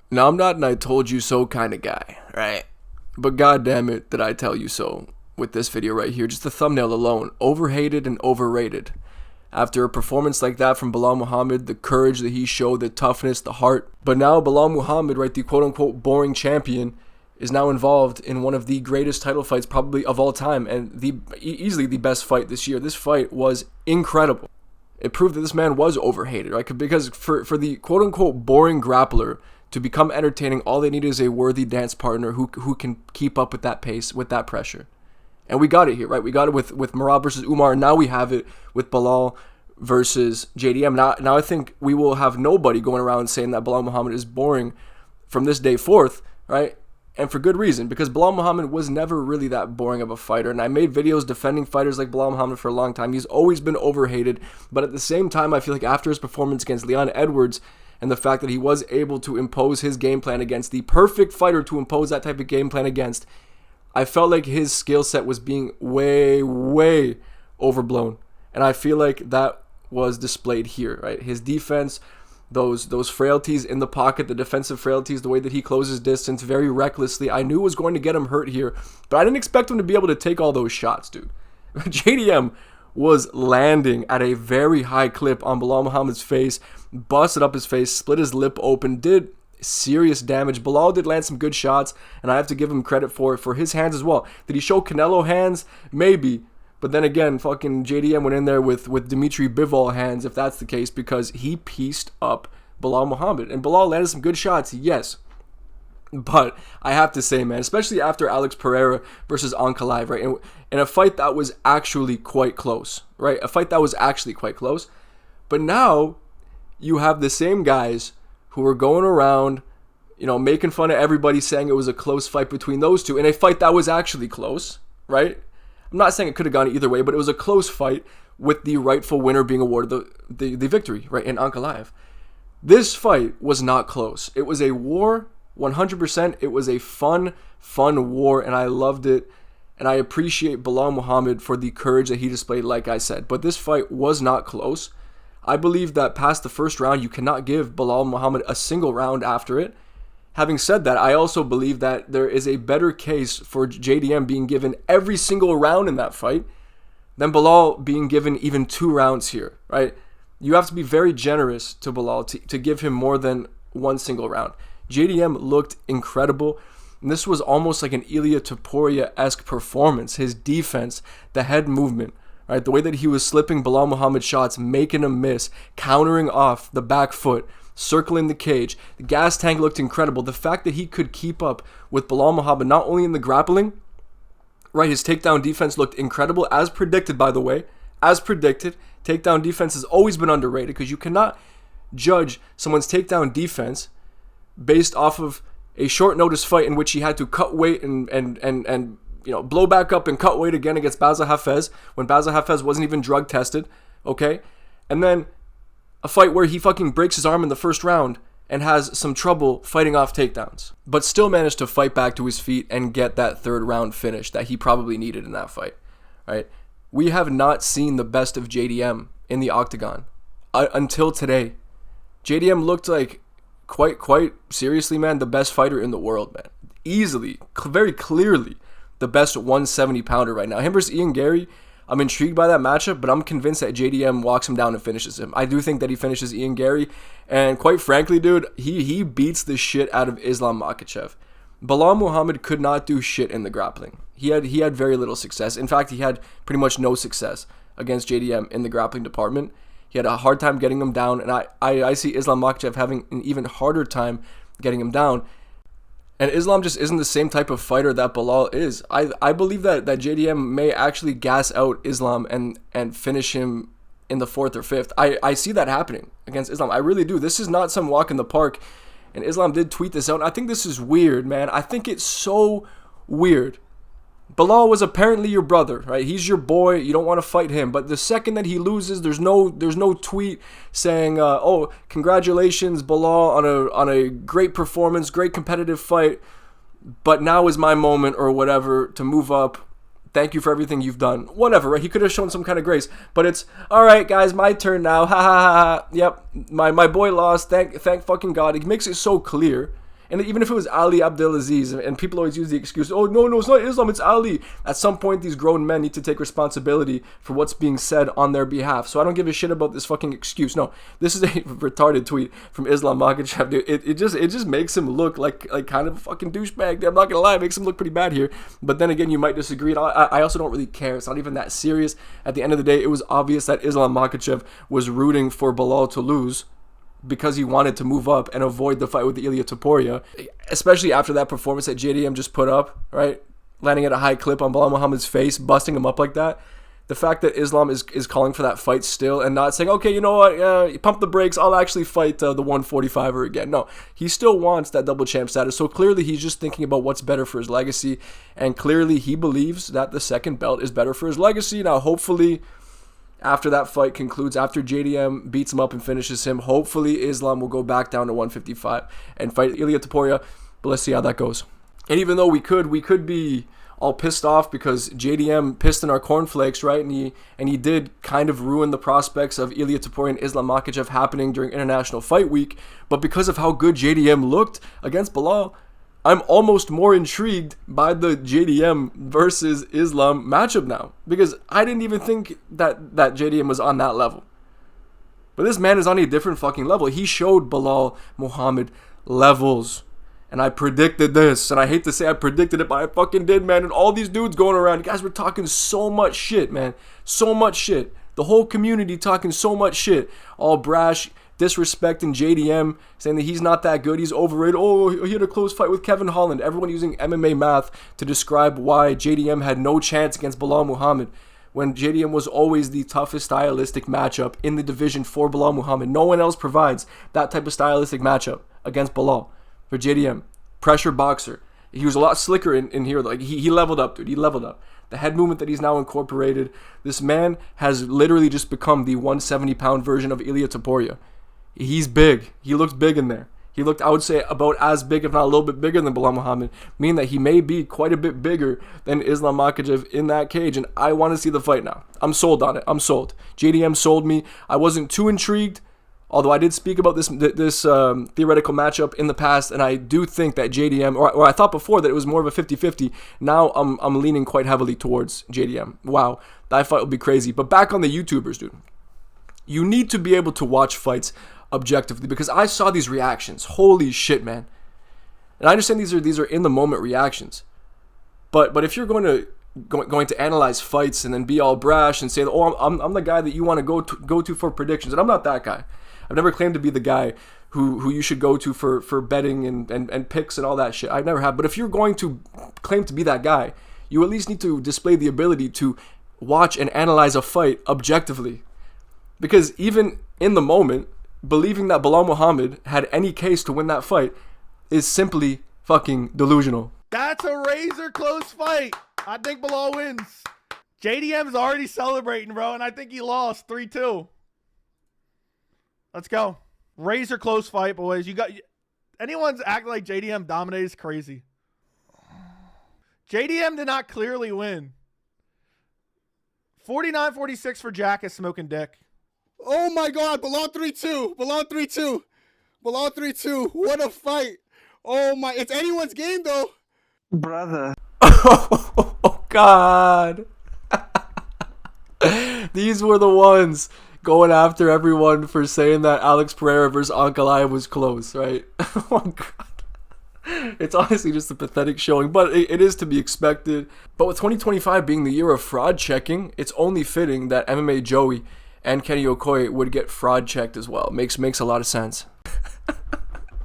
Now, I'm not an I told you so kind of guy, right? But god damn it, did I tell you so with this video right here. Just the thumbnail alone. Overhated and overrated. After a performance like that from Belal Muhammad, the courage that he showed, the toughness, the heart. But now Belal Muhammad, right, the quote-unquote boring champion, is now involved in one of the greatest title fights probably of all time, and easily the best fight this year. This fight was incredible. It proved that this man was overhated, right? Because for the quote-unquote boring grappler to become entertaining, all they need is a worthy dance partner who can keep up with that pace, with that pressure. And we got it here, right? We got it with Merab versus Umar, and now we have it with Belal versus JDM. Now I think we will have nobody going around saying that Belal Muhammad is boring from this day forth, right? And for good reason, because Belal Muhammad was never really that boring of a fighter. And I made videos defending fighters like Belal Muhammad for a long time. He's always been overhated. But at the same time, I feel like after his performance against Leon Edwards and the fact that he was able to impose his game plan against the perfect fighter to impose that type of game plan against, I felt like his skill set was being way, way overblown. And I feel like that was displayed here, right? His defense, those frailties in the pocket, the defensive frailties, the way that he closes distance very recklessly. I knew was going to get him hurt here, but I didn't expect him to be able to take all those shots, dude. JDM was landing at a very high clip on Belal Muhammad's face, busted up his face, split his lip open, did serious damage. Belal did land some good shots, and I have to give him credit for his hands as well. Did he show Canelo hands? Maybe. But then again, fucking JDM went in there with Dimitri Bivol hands, if that's the case, because he pieced up Belal Muhammad. And Belal landed some good shots, yes. But I have to say, man, especially after Alex Pereira versus Ankalaev, right? In a fight that was actually quite close, right? A fight that was actually quite close. But now you have the same guys who were going around, making fun of everybody, saying it was a close fight between those two in a fight that was actually close, right? I'm not saying it could have gone either way, but it was a close fight with the rightful winner being awarded the victory, right, in Ankalaev. This fight was not close. It was a war, 100%. It was a fun war, and I loved it. And I appreciate Belal Muhammad for the courage that he displayed, like I said. But this fight was not close. I believe that past the first round, you cannot give Belal Muhammad a single round after it. Having said that, I also believe that there is a better case for JDM being given every single round in that fight than Belal being given even 2 rounds here, right? You have to be very generous to Belal to give him more than 1 single round. JDM looked incredible. And this was almost like an Ilia Topuria-esque performance. His defense, the head movement, right? The way that he was slipping Belal Muhammad shots, making him miss, countering off the back foot, circling the cage. The gas tank looked incredible. The fact that he could keep up with Belal Muhammad, not only in the grappling, right, his takedown defense looked incredible, as predicted, by the way. As predicted, takedown defense has always been underrated because you cannot judge someone's takedown defense based off of a short notice fight in which he had to cut weight and blow back up and cut weight again against Basel Hafez when Basel Hafez wasn't even drug tested, okay? And then a fight where he fucking breaks his arm in the first round and has some trouble fighting off takedowns, but still managed to fight back to his feet and get that 3rd round finish that he probably needed in that fight, right? We have not seen the best of JDM in the octagon until today. JDM looked like quite seriously, man, the best fighter in the world, man. Easily, very clearly, the best 170 pounder right now. Him versus Ian Gary, I'm intrigued by that matchup, but I'm convinced that JDM walks him down and finishes him. I do think that he finishes Ian Gary, and quite frankly, dude, he beats the shit out of Islam Makhachev. Belal Muhammad could not do shit in the grappling. He had very little success. In fact, he had pretty much no success against JDM in the grappling department. He had a hard time getting him down, and I see Islam Makhachev having an even harder time getting him down. And Islam just isn't the same type of fighter that Belal is. I believe that JDM may actually gas out Islam and finish him in the 4th or 5th. I see that happening against Islam. I really do. This is not some walk in the park. And Islam did tweet this out. And I think this is weird, man. I think it's so weird. Belal was apparently your brother, right? He's your boy. You don't want to fight him. But the second that he loses, there's no tweet saying, "Oh, congratulations, Belal, on a great performance, great competitive fight. But now is my moment," or whatever, to move up. Thank you for everything you've done. Whatever, right? He could have shown some kind of grace. But it's, all right, guys, my turn now. Ha ha ha ha. Yep, my boy lost. Thank fucking God. He makes it so clear. And even if it was Ali Abdelaziz, and people always use the excuse, oh, no, it's not Islam, it's Ali. At some point, these grown men need to take responsibility for what's being said on their behalf. So I don't give a shit about this fucking excuse. No, this is a retarded tweet from Islam Makhachev, dude. It just makes him look like kind of a fucking douchebag. I'm not gonna lie, it makes him look pretty bad here. But then again, you might disagree. And I also don't really care. It's not even that serious. At the end of the day, it was obvious that Islam Makhachev was rooting for Belal to lose, because he wanted to move up and avoid the fight with Ilia Topuria, especially after that performance that JDM just put up, right? Landing at a high clip on Belal Muhammad's face, busting him up like that. The fact that Islam is calling for that fight still and not saying, okay, you know what, pump the brakes, I'll actually fight the 145er again. No, he still wants that double champ status. So clearly he's just thinking about what's better for his legacy, and clearly he believes that the second belt is better for his legacy. Now, hopefully, after that fight concludes, after JDM beats him up and finishes him, hopefully Islam will go back down to 155 and fight Ilia Topuria. But let's see how that goes. And even though we could be all pissed off because JDM pissed in our cornflakes, right? And he did kind of ruin the prospects of Ilia Topuria and Islam Makhachev happening during International Fight Week. But because of how good JDM looked against Belal, I'm almost more intrigued by the JDM versus Islam matchup now, because I didn't even think that JDM was on that level. But this man is on a different fucking level. He showed Belal Muhammad levels. And I predicted this. And I hate to say I predicted it, but I fucking did, man. And all these dudes going around, you guys were talking so much shit, man. So much shit. The whole community talking so much shit. All brash, disrespecting JDM, saying that he's not that good, he's overrated. Oh, he had a close fight with Kevin Holland. Everyone using MMA math to describe why JDM had no chance against Belal Muhammad, when JDM was always the toughest stylistic matchup in the division for Belal Muhammad. No one else provides that type of stylistic matchup against Belal for JDM. Pressure boxer. He was a lot slicker in here. Like he leveled up, dude. He leveled up. The head movement that he's now incorporated. This man has literally just become the 170-pound version of Ilia Topuria. He's big. He looks big in there. He looked, I would say, about as big, if not a little bit bigger than Belal Muhammad, meaning that he may be quite a bit bigger than Islam Makhachev in that cage, and I want to see the fight now. I'm sold on it. I'm sold. JDM sold me. I wasn't too intrigued, although I did speak about this theoretical matchup in the past, and I do think that JDM, or I thought before that it was more of a 50-50. Now I'm leaning quite heavily towards JDM. Wow, that fight will be crazy. But back on the YouTubers, dude. You need to be able to watch fights objectively, because I saw these reactions. Holy shit, man. And I understand these are in the moment reactions, but if you're going to analyze fights and then be all brash and say, oh, I'm the guy that you want to go to for predictions, and I'm not that guy. I've never claimed to be the guy who you should go to for betting and picks and all that shit. I've never have. But if you're going to claim to be that guy, you at least need to display the ability to watch and analyze a fight objectively. Because even in the moment, believing that Belal Muhammad had any case to win that fight is simply fucking delusional. That's a razor close fight. I think Belal wins. JDM's already celebrating, bro, and I think he lost 3-2. Let's go. Razor close fight, boys. Anyone's acting like JDM dominated is crazy. JDM did not clearly win. 49-46 for Jack is smoking dick. Oh my God, Belal 3-2. Belal 3-2. Belal 3-2. What a fight. Oh my, it's anyone's game though. Brother. Oh God. These were the ones going after everyone for saying that Alex Pereira versus Ankalaev was close, right? Oh God. It's honestly just a pathetic showing, but it is to be expected. But with 2025 being the year of fraud checking, it's only fitting that MMA Joey and Kenny Okoye would get fraud checked as well. Makes a lot of sense.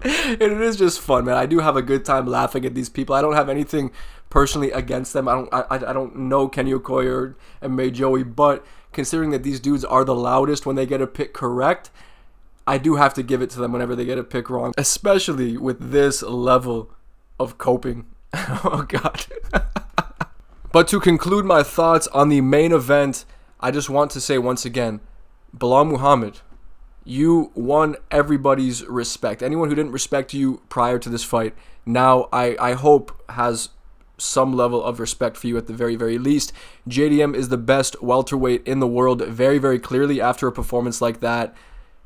And it is just fun, man. I do have a good time laughing at these people. I don't have anything personally against them. I don't know Kenny Okoye or MMA Joey, but considering that these dudes are the loudest when they get a pick correct, I do have to give it to them whenever they get a pick wrong, especially with this level of coping. Oh God. But to conclude my thoughts on the main event, I just want to say once again, Belal Muhammad, you won everybody's respect. Anyone who didn't respect you prior to this fight, now I hope has some level of respect for you at the very, very least. JDM is the best welterweight in the world very, very clearly after a performance like that.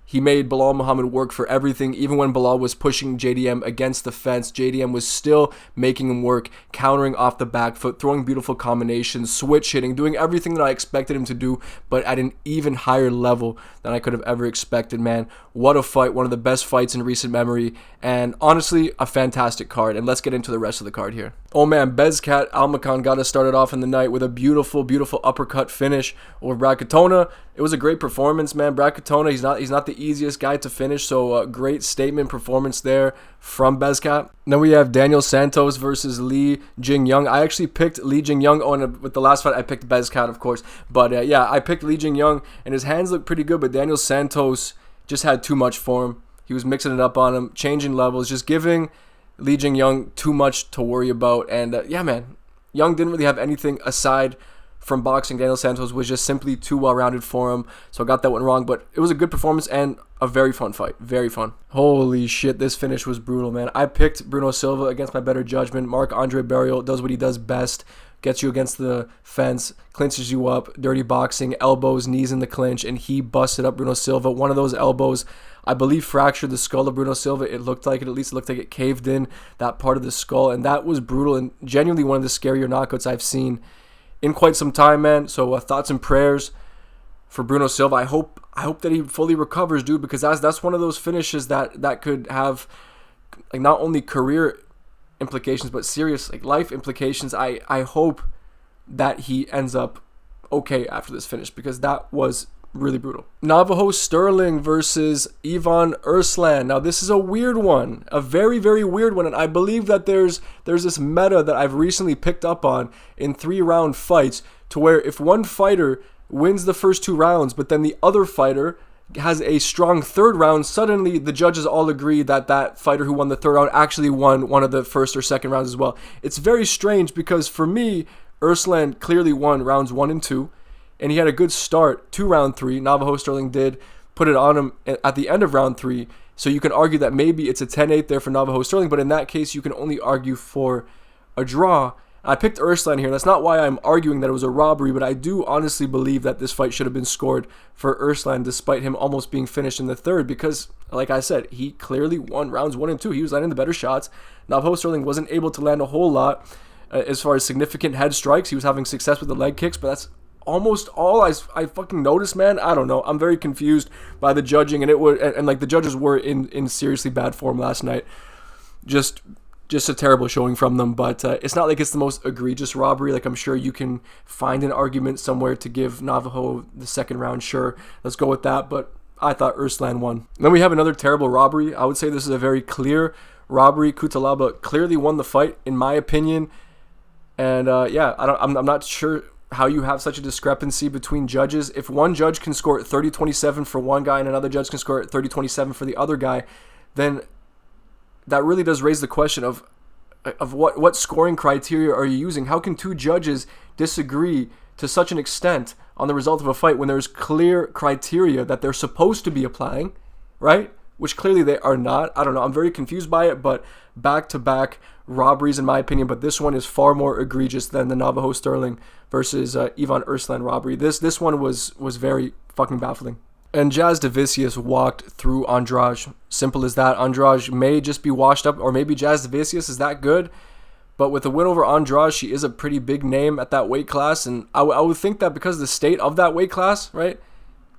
He made Belal Muhammad work for everything. Even when Belal was pushing JDM against the fence, JDM was still making him work, countering off the back foot, throwing beautiful combinations, switch hitting, doing everything that I expected him to do, but at an even higher level than I could have ever expected, man. What a fight. One of the best fights in recent memory. And honestly, a fantastic card. And let's get into the rest of the card here. Oh man, Bezcat Almakhan got us started off in the night with a beautiful, beautiful uppercut finish over Bracatona. It was a great performance, man. Bracatona, he's not the easiest guy to finish, so great statement performance there from Bezcat. Then we have Daniel Santos versus Li Jingyang. I actually picked Li Jingyang. Oh, and with the last fight, I picked Bezcat, of course. But yeah, I picked Li Jingyang, and his hands looked pretty good, but Daniel Santos just had too much for him. He was mixing it up on him, changing levels, just giving Li Jingyang too much to worry about. And yeah, man, Young didn't really have anything aside from boxing. Daniel Santos was just simply too well-rounded for him, so I got that one wrong, but it was a good performance and a very fun fight. Very fun. Holy shit, this finish was brutal, man. I picked Bruno Silva against my better judgment. Marc-Andre Barriault does what he does best, gets you against the fence, clinches you up, dirty boxing, elbows, knees in the clinch, and he busted up Bruno Silva. One of those elbows, I believe, fractured the skull of Bruno Silva. It looked like it. At least it looked like it caved in that part of the skull, and that was brutal and genuinely one of the scarier knockouts I've seen in quite some time, man. So thoughts and prayers for Bruno Silva. I hope that he fully recovers, dude, because that's one of those finishes that could have like not only career implications but serious like life implications. I hope that he ends up okay after this finish, because that was really brutal. Navajo Sterling versus Ivan Erslan. Now this is a weird one, a very, very weird one, and I believe that there's this meta that I've recently picked up on in 3-round fights, to where if one fighter wins the first 2 rounds but then the other fighter has a strong 3rd round, suddenly the judges all agree that that fighter who won the 3rd round actually won one of the 1st or 2nd rounds as well. It's very strange, because for me, Erslan clearly won rounds 1 and 2, and he had a good start to round 3. Navajo Sterling did put it on him at the end of round 3, so you can argue that maybe it's a 10-8 there for Navajo Sterling, but in that case, you can only argue for a draw. I picked Erslan here. That's not why I'm arguing that it was a robbery, but I do honestly believe that this fight should have been scored for Erslan, despite him almost being finished in the 3rd, because, like I said, he clearly won rounds 1 and 2. He was landing the better shots. Navajo Sterling wasn't able to land a whole lot as far as significant head strikes. He was having success with the leg kicks, but that's almost all I fucking noticed, man. I don't know. I'm very confused by the judging, and like the judges were in seriously bad form last night. Just a terrible showing from them, but it's not like it's the most egregious robbery. Like, I'm sure you can find an argument somewhere to give Navajo the 2nd round. Sure, let's go with that, but I thought Erslan won. Then we have another terrible robbery. I would say this is a very clear robbery. Kutalaba clearly won the fight, in my opinion, and yeah, I'm not sure how you have such a discrepancy between judges. If one judge can score 30-27 for one guy and another judge can score 30-27 for the other guy, then that really does raise the question of what scoring criteria are you using? How can 2 judges disagree to such an extent on the result of a fight when there's clear criteria that they're supposed to be applying, right? Which clearly they are not. I don't know. I'm very confused by it, but back-to-back robberies in my opinion, but this one is far more egregious than the Navajo Sterling versus Ivan Erslan robbery. This one was very fucking baffling. And Jazz Davicius walked through Andrade. Simple as that. Andrade may just be washed up, or maybe Jazz Davicius is that good. But with a win over Andrade, she is a pretty big name at that weight class. And I would think that because of the state of that weight class, right,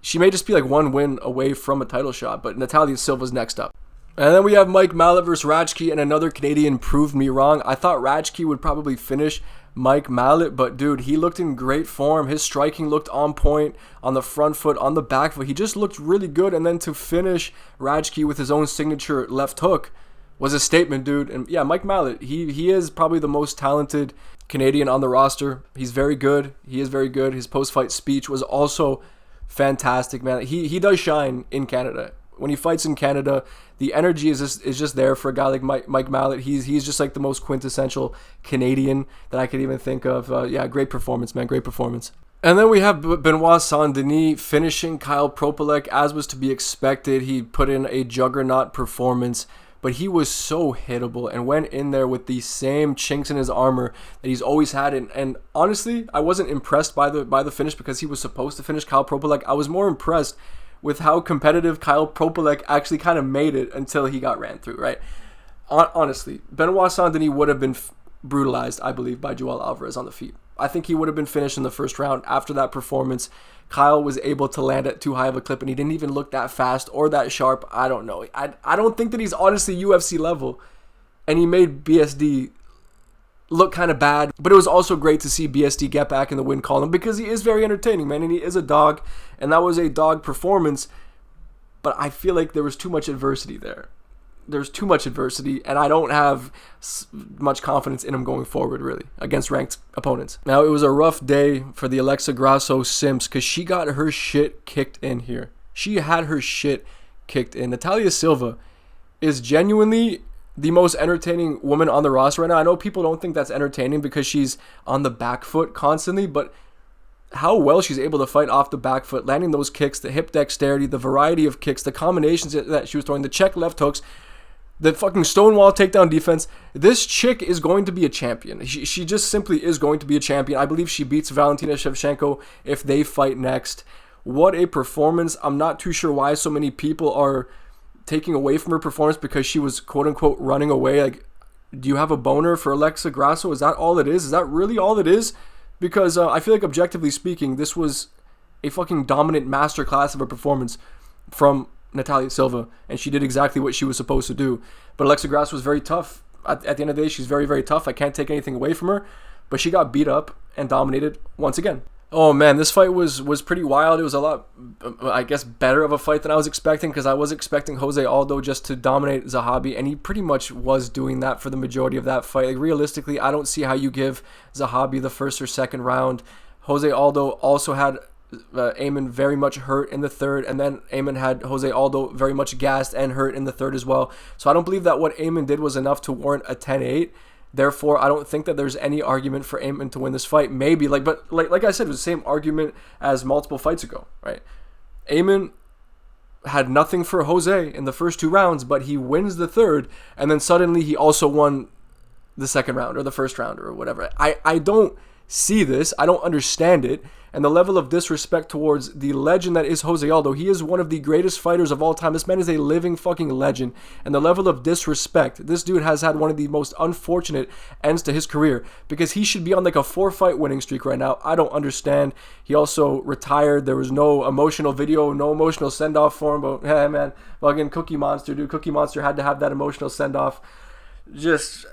she may just be like one win away from a title shot. But Natalia Silva's next up. And then we have Mike Mallet versus Rajki, and another Canadian proved me wrong. I thought Rajki would probably finish Mike Mallet, but dude, he looked in great form. His striking looked on point on the front foot, on the back foot. He just looked really good, and then to finish Rajki with his own signature left hook was a statement, dude. And yeah, Mike Mallet, he is probably the most talented Canadian on the roster. He's very good. He is very good. His post-fight speech was also fantastic, man. He does shine in Canada. When he fights in Canada, the energy is just there for a guy like Mike Mallet. He's just like the most quintessential Canadian that I could even think of. Yeah, great performance, man. Great performance. And then we have Benoit Saint-Denis finishing Kyle Propolek as was to be expected. He put in a juggernaut performance, but he was so hittable and went in there with the same chinks in his armor that he's always had. And honestly, I wasn't impressed by the finish because he was supposed to finish Kyle Propolek. I was more impressed with how competitive Kyle Propolek actually kind of made it until he got ran through, right? Honestly, Benoit Saint-Denis would have been brutalized, I believe, by Joel Alvarez on the feet. I think he would have been finished in the first round. After that performance, Kyle was able to land at too high of a clip, and he didn't even look that fast or that sharp. I don't know. I don't think that he's honestly UFC level, and he made BSD look kind of bad. But it was also great to see BSD get back in the win column because he is very entertaining, man, and he is a dog, and that was a dog performance. But I feel like there was too much adversity there. There's too much adversity, and I don't have much confidence in him going forward, really, against ranked opponents. Now, it was a rough day for the Alexa Grasso Simps because she got her shit kicked in here. She had her shit kicked in. Natalia Silva is genuinely the most entertaining woman on the roster right now. I know people don't think that's entertaining because she's on the back foot constantly, but how well she's able to fight off the back foot, landing those kicks, the hip dexterity, the variety of kicks, the combinations that she was throwing, the check left hooks, the fucking stonewall takedown defense. This chick is going to be a champion. She just simply is going to be a champion. I believe she beats Valentina Shevchenko if they fight next. What a performance. I'm not too sure why so many people are taking away from her performance because she was quote-unquote running away. Like, do you have a boner for Alexa Grasso? Is that all it is? Is that really all it is? Because I feel like objectively speaking, this was a fucking dominant masterclass of a performance from Natalia Silva, and she did exactly what she was supposed to do. But Alexa Grasso was very tough. At the end of the day, she's very, very tough. I can't take anything away from her, but she got beat up and dominated once again. Oh man, this fight was pretty wild. It was a lot, I guess, better of a fight than I was expecting, because I was expecting Jose Aldo just to dominate Zahabi, and he pretty much was doing that for the majority of that fight. Like, realistically, I don't see how you give Zahabi the first or second round. Jose Aldo also had Amin very much hurt in the third, and then Amin had Jose Aldo very much gassed and hurt in the third as well. So I don't believe that what Amin did was enough to warrant a 10-8. Therefore, I don't think that there's any argument for Amin to win this fight. Maybe, like I said, it was the same argument as multiple fights ago, right? Amin had nothing for Jose in the first 2 rounds, but he wins the third, and then suddenly he also won the second round or the first round or whatever. I don't see this. I don't understand it. And the level of disrespect towards the legend that is Jose Aldo. He is one of the greatest fighters of all time. This man is a living fucking legend. And the level of disrespect, this dude has had one of the most unfortunate ends to his career, because he should be on like a 4-fight winning streak right now. I don't understand. He also retired. There was no emotional video, no emotional send-off for him. But hey, man, fucking Cookie Monster, dude. Cookie Monster had to have that emotional send-off. Just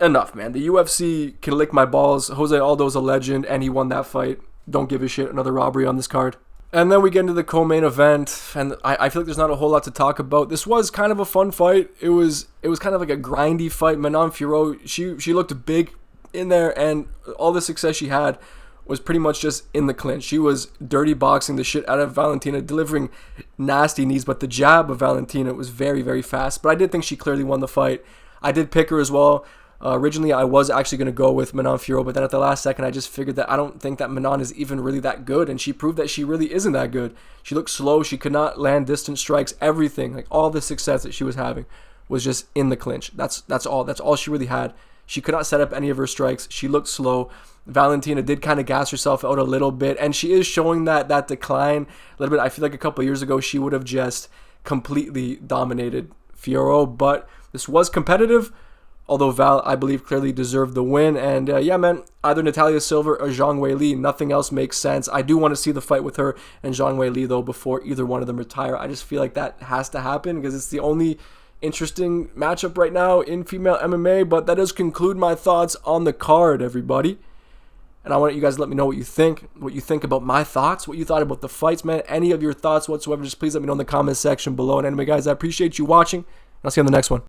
enough, man. The UFC can lick my balls. Jose Aldo's a legend, and he won that fight. Don't give a shit. Another robbery on this card. And then we get into the co-main event, and I feel like there's not a whole lot to talk about. This was kind of a fun fight. It was kind of like a grindy fight. Manon Fiorot, she looked big in there, and all the success she had was pretty much just in the clinch. She was dirty boxing the shit out of Valentina, delivering nasty knees, but the jab of Valentina was very, very fast. But I did think she clearly won the fight. I did pick her as well. Originally, I was actually going to go with Manon Fiorot, but then at the last second, I just figured that I don't think that Manon is even really that good, and she proved that she really isn't that good. She looked slow. She could not land distant strikes. Everything, like all the success that she was having, was just in the clinch. That's all. That's all she really had. She could not set up any of her strikes. She looked slow. Valentina did kind of gas herself out a little bit, and she is showing that decline a little bit. I feel like a couple of years ago, she would have just completely dominated Fiorot, but this was competitive. Although Val, I believe, clearly deserved the win. And yeah, man, either Natalia Silva or Zhang Weili, nothing else makes sense. I do want to see the fight with her and Zhang Weili, though, before either one of them retire. I just feel like that has to happen because it's the only interesting matchup right now in female MMA. But that does conclude my thoughts on the card, everybody. And I want you guys to let me know what you think about my thoughts, what you thought about the fights, man. Any of your thoughts whatsoever, just please let me know in the comment section below. And anyway, guys, I appreciate you watching. I'll see you on the next one.